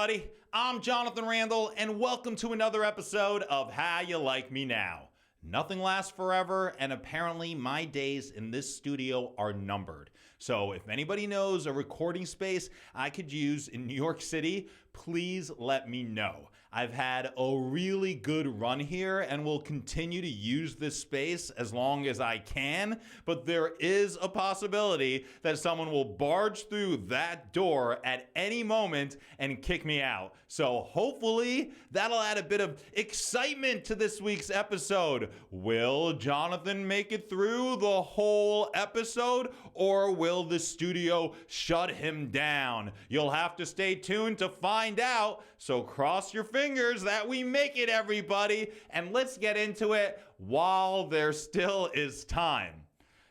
everybody. I'm Jonathan Randall, and welcome to another episode of How You Like Me Now. Nothing lasts forever, and apparently my days in this studio are numbered. So if anybody knows a recording space I could use in New York City, please let me know. I've had a really good run here and will continue to use this space as long as I can, but there is a possibility that someone will barge through that door at any moment and kick me out. So hopefully that'll add a bit of excitement to this week's episode. Will Jonathan make it through the whole episode, or will the studio shut him down? You'll have to stay tuned to find out, so cross your fingers that we make it, everybody, and let's get into it while there still is time.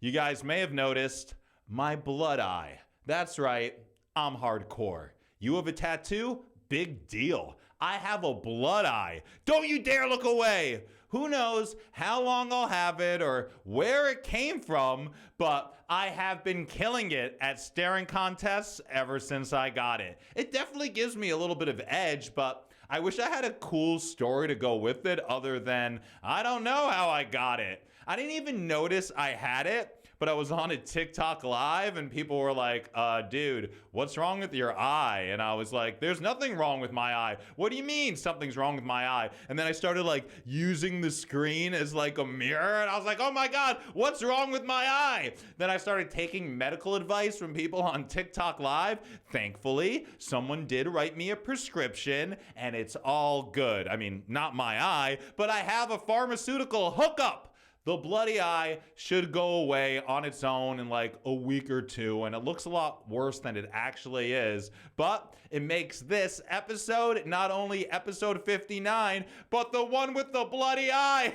You guys may have noticed my blood eye. That's right, I'm hardcore. You have a tattoo? Big deal. I have a blood eye. Don't you dare look away. Who knows how long I'll have it or where it came from, but I have been killing it at staring contests ever since I got it. It definitely gives me a little bit of edge, but I wish I had a cool story to go with it other than, I don't know how I got it. I didn't even notice I had it, but I was on a TikTok live and people were like, dude, what's wrong with your eye? And I was like, there's nothing wrong with my eye. What do you mean something's wrong with my eye? And then I started like using the screen as like a mirror and I was like, oh my God, what's wrong with my eye? Then I started taking medical advice from people on TikTok live. Thankfully, someone did write me a prescription and it's all good. I mean, not my eye, but I have a pharmaceutical hookup. The bloody eye should go away on its own in like a week or two, and it looks a lot worse than it actually is. But it makes this episode not only episode 59, but the one with the bloody eye.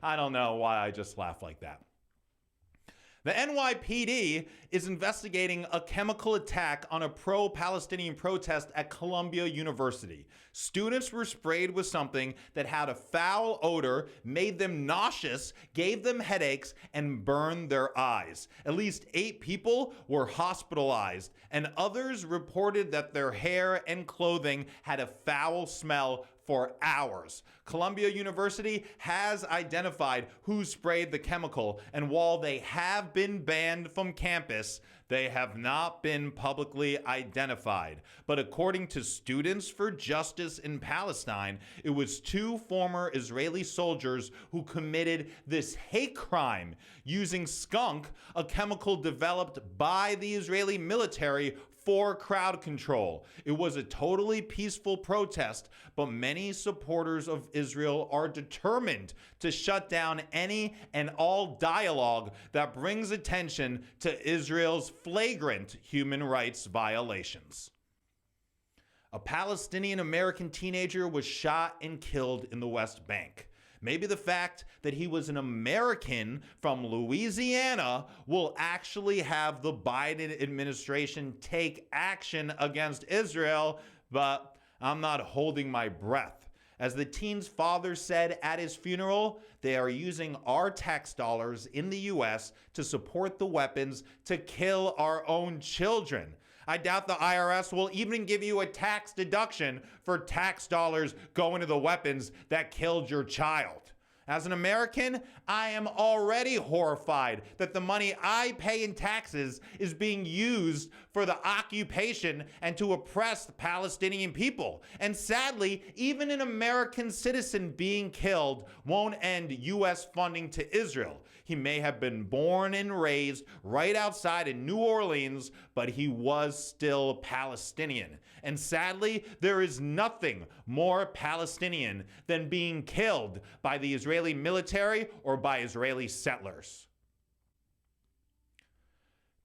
I don't know why I just laugh like that. The NYPD is investigating a chemical attack on a pro-Palestinian protest at Columbia University. Students were sprayed with something that had a foul odor, made them nauseous, gave them headaches, and burned their eyes. At least 8 people were hospitalized, and others reported that their hair and clothing had a foul smell for hours. Columbia University has identified who sprayed the chemical, and while they have been banned from campus, they have not been publicly identified. But according to Students for Justice in Palestine, it was 2 former Israeli soldiers who committed this hate crime using skunk, a chemical developed by the Israeli military for crowd control. It was a totally peaceful protest, but many supporters of Israel are determined to shut down any and all dialogue that brings attention to Israel's flagrant human rights violations. A Palestinian American teenager was shot and killed in the West Bank. Maybe the fact that he was an American from Louisiana will actually have the Biden administration take action against Israel, but I'm not holding my breath. As the teen's father said at his funeral, they are using our tax dollars in the U.S. to support the weapons to kill our own children. I doubt the IRS will even give you a tax deduction for tax dollars going to the weapons that killed your child. As an American, I am already horrified that the money I pay in taxes is being used for the occupation and to oppress the Palestinian people. And sadly, even an American citizen being killed won't end U.S. funding to Israel. He may have been born and raised right outside in New Orleans, but he was still Palestinian. And sadly, there is nothing more Palestinian than being killed by the Israeli military or by Israeli settlers.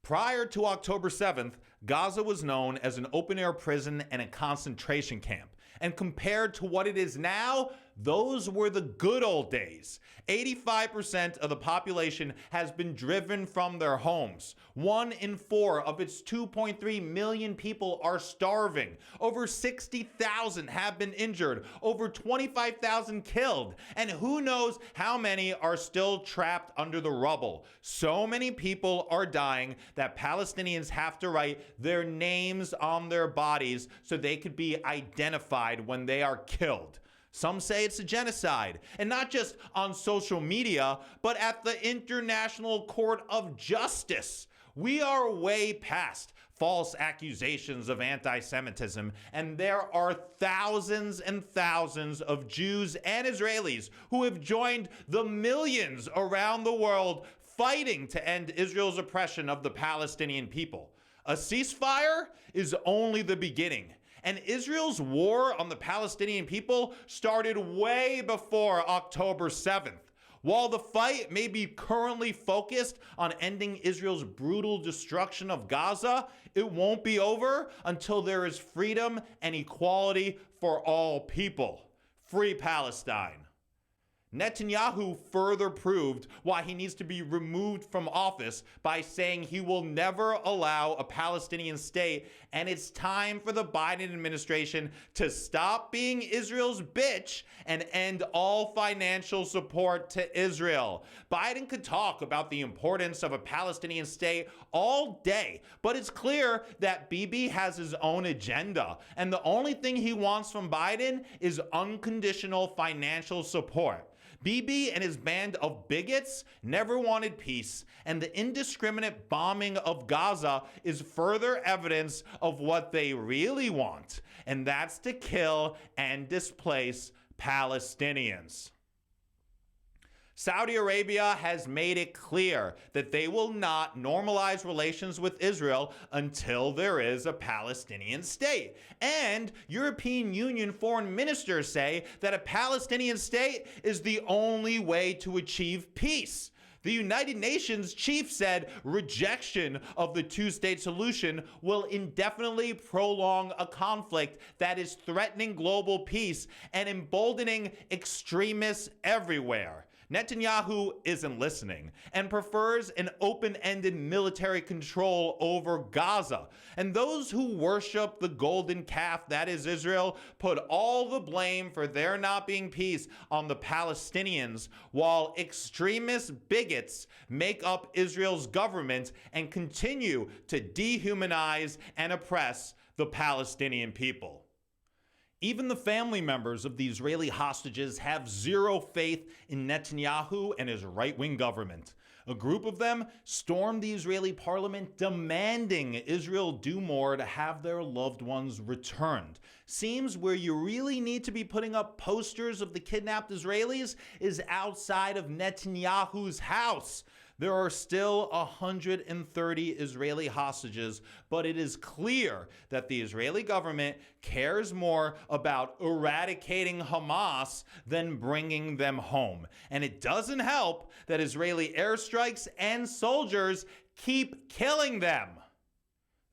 Prior to October 7th, Gaza was known as an open-air prison and a concentration camp. And compared to what it is now, those were the good old days. 85% of the population has been driven from their homes. 1 in 4 of its 2.3 million people are starving. Over 60,000 have been injured. Over 25,000 killed. And who knows how many are still trapped under the rubble. So many people are dying that Palestinians have to write their names on their bodies so they could be identified when they are killed. Some say it's a genocide, and not just on social media, but at the International Court of Justice. We are way past false accusations of anti-Semitism, and there are thousands and thousands of Jews and Israelis who have joined the millions around the world fighting to end Israel's oppression of the Palestinian people. A ceasefire is only the beginning. And Israel's war on the Palestinian people started way before October 7th. While the fight may be currently focused on ending Israel's brutal destruction of Gaza, it won't be over until there is freedom and equality for all people. Free Palestine. Netanyahu further proved why he needs to be removed from office by saying he will never allow a Palestinian state, and it's time for the Biden administration to stop being Israel's bitch and end all financial support to Israel. Biden could talk about the importance of a Palestinian state all day, but it's clear that Bibi has his own agenda, and the only thing he wants from Biden is unconditional financial support. Bibi and his band of bigots never wanted peace, and the indiscriminate bombing of Gaza is further evidence of what they really want, and that's to kill and displace Palestinians. Saudi Arabia has made it clear that they will not normalize relations with Israel until there is a Palestinian state. And European Union foreign ministers say that a Palestinian state is the only way to achieve peace. The United Nations chief said rejection of the two-state solution will indefinitely prolong a conflict that is threatening global peace and emboldening extremists everywhere. Netanyahu isn't listening and prefers an open-ended military control over Gaza. And those who worship the golden calf that is Israel put all the blame for there not being peace on the Palestinians, while extremist bigots make up Israel's government and continue to dehumanize and oppress the Palestinian people. Even the family members of the Israeli hostages have zero faith in Netanyahu and his right-wing government. A group of them stormed the Israeli parliament demanding Israel do more to have their loved ones returned. Seems where you really need to be putting up posters of the kidnapped Israelis is outside of Netanyahu's house. There are still 130 Israeli hostages, but it is clear that the Israeli government cares more about eradicating Hamas than bringing them home. And it doesn't help that Israeli airstrikes and soldiers keep killing them.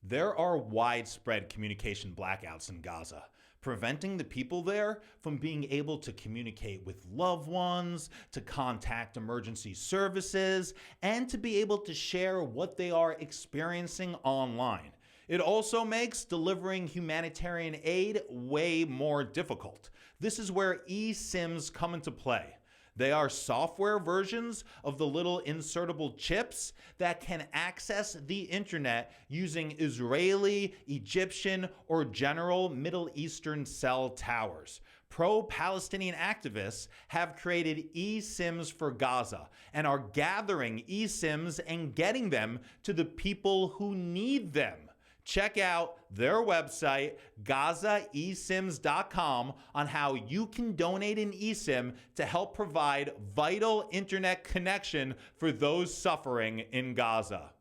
There are widespread communication blackouts in Gaza, preventing the people there from being able to communicate with loved ones, to contact emergency services, and to be able to share what they are experiencing online. It also makes delivering humanitarian aid way more difficult. This is where Esims come into play. They are software versions of the little insertable chips that can access the internet using Israeli, Egyptian, or general Middle Eastern cell towers. Pro-Palestinian activists have created eSIMs for Gaza and are gathering eSIMs and getting them to the people who need them. Check out their website, GazaEsims.com, on how you can donate an eSIM to help provide vital internet connection for those suffering in Gaza.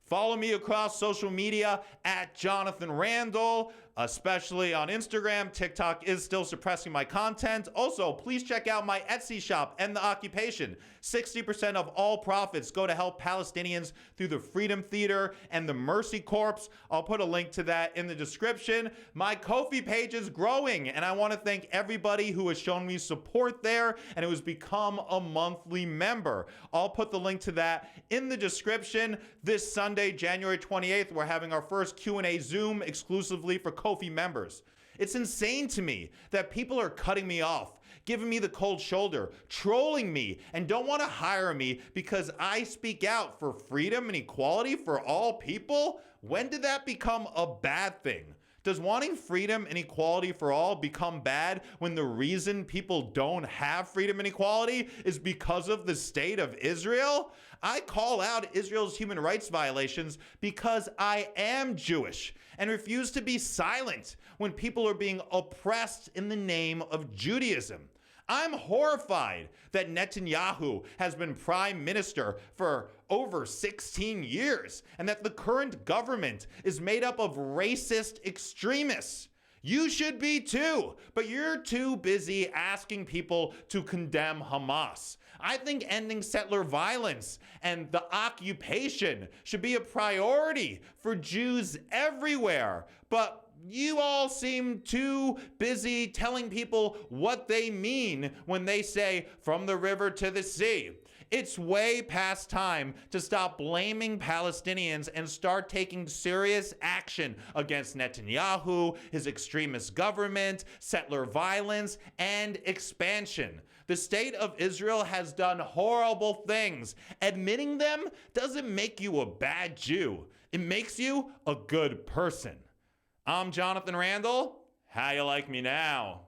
Follow me across social media at Jonathan Randall. especially on Instagram. TikTok is still suppressing my content. Also, please check out my Etsy shop and the occupation. 60% of all profits go to help Palestinians through the Freedom Theater and the Mercy Corps. I'll put a link to that in the description. My Ko-fi page is growing, and I want to thank everybody who has shown me support there and who has become a monthly member. I'll put the link to that in the description. This Sunday, January 28th, we're having our first Q&A Zoom exclusively for Ko-fi members. It's insane to me that people are cutting me off, giving me the cold shoulder, trolling me, and don't want to hire me because I speak out for freedom and equality for all people. When did that become a bad thing? Does wanting freedom and equality for all become bad when the reason people don't have freedom and equality is because of the state of Israel? I call out Israel's human rights violations because I am Jewish and refuse to be silent when people are being oppressed in the name of Judaism. I'm horrified that Netanyahu has been prime minister for over 16 years and that the current government is made up of racist extremists. You should be too, but you're too busy asking people to condemn Hamas. I think ending settler violence and the occupation should be a priority for Jews everywhere, but you all seem too busy telling people what they mean when they say from the river to the sea. It's way past time to stop blaming Palestinians and start taking serious action against Netanyahu, his extremist government, settler violence, and expansion. The state of Israel has done horrible things. Admitting them doesn't make you a bad Jew. It makes you a good person. I'm Jonathan Randall. How you like me now?